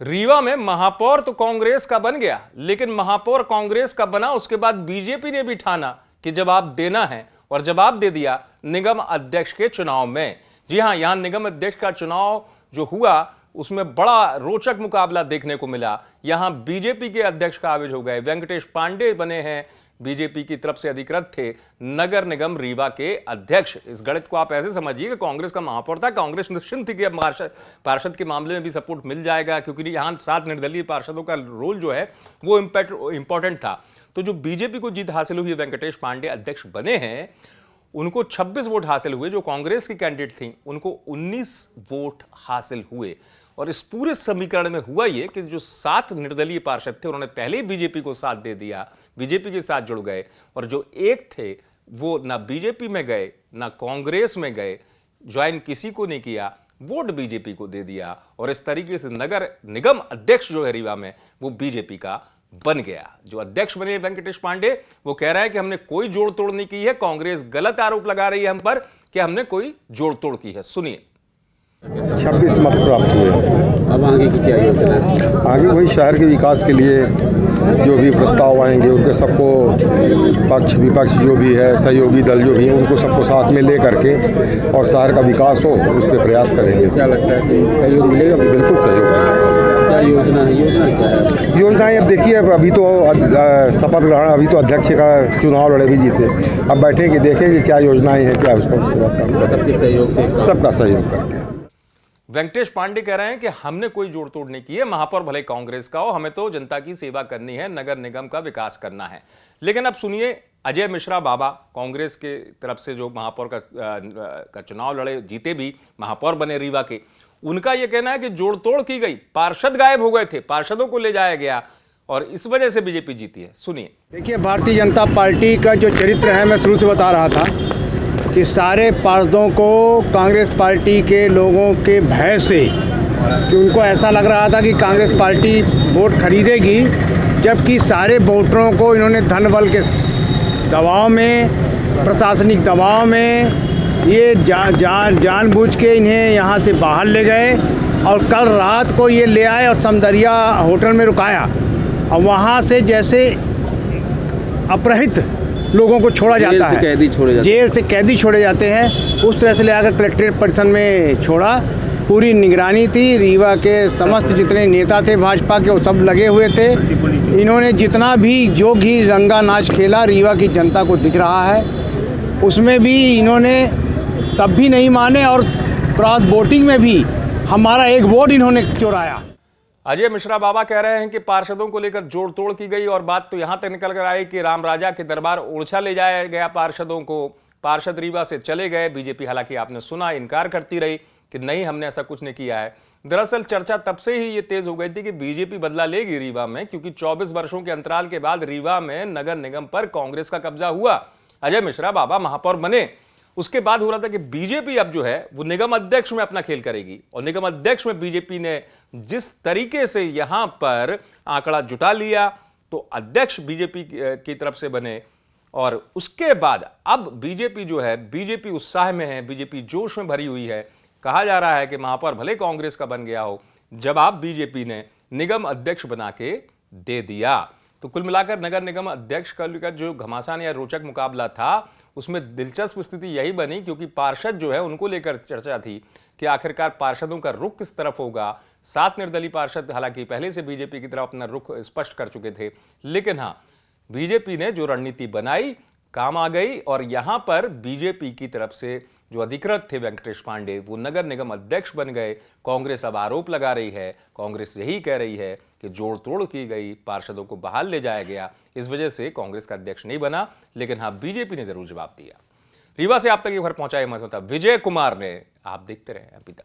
रीवा में महापौर तो कांग्रेस का बन गया, लेकिन महापौर कांग्रेस का बना उसके बाद बीजेपी ने भी ठाना कि जवाब देना है और जवाब दे दिया निगम अध्यक्ष के चुनाव में। जी हां, यहां निगम अध्यक्ष का चुनाव जो हुआ उसमें बड़ा रोचक मुकाबला देखने को मिला। यहां बीजेपी के अध्यक्ष काबिज हो गए, वेंकटेश पांडे बने हैं, बीजेपी की तरफ से अधिकृत थे नगर निगम रीवा के अध्यक्ष। इस गणित को आप ऐसे समझिए कि कांग्रेस का महापौर था, कांग्रेस निश्चिंत थी कि अब पार्षद के मामले में भी सपोर्ट मिल जाएगा, क्योंकि यहां 7 निर्दलीय पार्षदों का रोल जो है वो इंपॉर्टेंट था। तो जो बीजेपी को जीत हासिल हुई, वेंकटेश पांडे अध्यक्ष बने हैं, उनको 26 वोट हासिल हुए। जो कांग्रेस की कैंडिडेट थी उनको 19 वोट हासिल हुए। और इस पूरे समीकरण में हुआ यह कि जो 7 निर्दलीय पार्षद थे उन्होंने पहले ही बीजेपी को साथ दे दिया, बीजेपी के साथ जुड़ गए, और जो एक थे वो ना बीजेपी में गए ना कांग्रेस में गए, ज्वाइन किसी को नहीं किया, वोट बीजेपी को दे दिया। और इस तरीके से नगर निगम अध्यक्ष जो है रीवा में वो बीजेपी का बन गया। जो अध्यक्ष बने वेंकटेश पांडे, वो कह रहे हैं कि हमने कोई जोड़ तोड़ नहीं की है। कांग्रेस गलत आरोप लगा रही है हम पर कि हमने कोई जोड़ तोड़ की है। सुनिए। 26 मत प्राप्त हुए। अब आगे की क्या योजना है? आगे वही शहर के विकास के लिए जो भी प्रस्ताव आएंगे उनके सबको पक्ष विपक्ष जो भी है, सहयोगी दल जो भी है, उनको सबको साथ में ले करके और शहर का विकास हो उस पर प्रयास करेंगे। क्या लगता है कि सहयोग मिलेगा? बिल्कुल सहयोग मिलेगा। क्या योजना है? योजना क्या है? योजनाएं अब देखिए, अभी तो शपथ ग्रहण, अभी तो अध्यक्ष का चुनाव लड़े भी जीते, अब बैठेंगे देखेंगे क्या योजनाएं हैं, क्या उसका उसके बाद काम करेंगे। सबके सहयोग से, सबका सहयोग करके। वेंकटेश पांडे कह रहे हैं कि हमने कोई जोड़ तोड़ नहीं की है, महापौर भले कांग्रेस का हो, हमें तो जनता की सेवा करनी है, नगर निगम का विकास करना है। लेकिन अब सुनिए, अजय मिश्रा बाबा कांग्रेस के तरफ से जो महापौर का चुनाव लड़े, जीते भी, महापौर बने रीवा के, उनका यह कहना है कि जोड़ तोड़ की गई, पार्षद गायब हो गए थे, पार्षदों को ले जाया गया और इस वजह से बीजेपी जीती है। सुनिए। देखिए, भारतीय जनता पार्टी का जो चरित्र है, मैं शुरू से बता रहा था कि सारे पार्षदों को कांग्रेस पार्टी के लोगों के भय से, कि उनको ऐसा लग रहा था कि कांग्रेस पार्टी वोट खरीदेगी, जबकि सारे वोटरों को इन्होंने धन बल के दबाव में, प्रशासनिक दबाव में, ये जानबूझ के इन्हें यहाँ से बाहर ले गए और कल रात को ये ले आए और समदरिया होटल में रुकाया और वहाँ से जैसे अपहृत लोगों को छोड़ा जाता है, जेल से कैदी छोड़े जाते हैं, उस तरह से ले आकर कलेक्ट्रेट परिसर में छोड़ा। पूरी निगरानी थी, रीवा के समस्त जितने नेता थे भाजपा के वो सब लगे हुए थे। इन्होंने जितना भी जो भी रंगा नाच खेला रीवा की जनता को दिख रहा है, उसमें भी इन्होंने तब भी नहीं माने और क्रॉस वोटिंग में भी हमारा एक वोट इन्होंने चुराया। अजय मिश्रा बाबा कह रहे हैं कि पार्षदों को लेकर जोड़ तोड़ की गई और बात तो यहां तक निकल कर आई कि राम राजा के दरबार ओरछा ले जाया गया पार्षदों को, पार्षद रीवा से चले गए। बीजेपी हालांकि आपने सुना इनकार करती रही कि नहीं, हमने ऐसा कुछ नहीं किया है। दरअसल चर्चा तब से ही ये तेज हो गई थी कि बीजेपी बदला लेगी रीवा में, क्योंकि 24 वर्षों के अंतराल के बाद रीवा में नगर निगम पर कांग्रेस का कब्जा हुआ। अजय मिश्रा बाबा महापौर बने, उसके बाद हो रहा था कि बीजेपी अब जो है वो निगम अध्यक्ष में अपना खेल करेगी, और निगम अध्यक्ष में बीजेपी ने जिस तरीके से यहां पर आंकड़ा जुटा लिया, तो अध्यक्ष बीजेपी की तरफ से बने। और उसके बाद अब बीजेपी जो है, बीजेपी उत्साह में है, बीजेपी जोश में भरी हुई है। कहा जा रहा है कि महापौर भले कांग्रेस का बन गया हो, जवाब बीजेपी ने निगम अध्यक्ष बना के दे दिया। तो कुल मिलाकर नगर निगम अध्यक्ष का जो घमासान या रोचक मुकाबला था, उसमें दिलचस्प स्थिति यही बनी, क्योंकि पार्षद जो है उनको लेकर चर्चा थी कि आखिरकार पार्षदों का रुख किस तरफ होगा। 7 निर्दलीय पार्षद हालांकि पहले से बीजेपी की तरफ अपना रुख स्पष्ट कर चुके थे, लेकिन हाँ, बीजेपी ने जो रणनीति बनाई काम आ गई, और यहां पर बीजेपी की तरफ से जो अधिकृत थे वेंकटेश पांडे, वो नगर निगम अध्यक्ष बन गए। कांग्रेस अब आरोप लगा रही है, कांग्रेस यही कह रही है कि जोड़ तोड़ की गई, पार्षदों को बहाल ले जाया गया, इस वजह से कांग्रेस का अध्यक्ष नहीं बना। लेकिन हाँ, बीजेपी ने जरूर जवाब दिया। रीवा से आप तक ये खबर पहुंचाए विजय कुमार ने। आप देखते रहे अभी तक।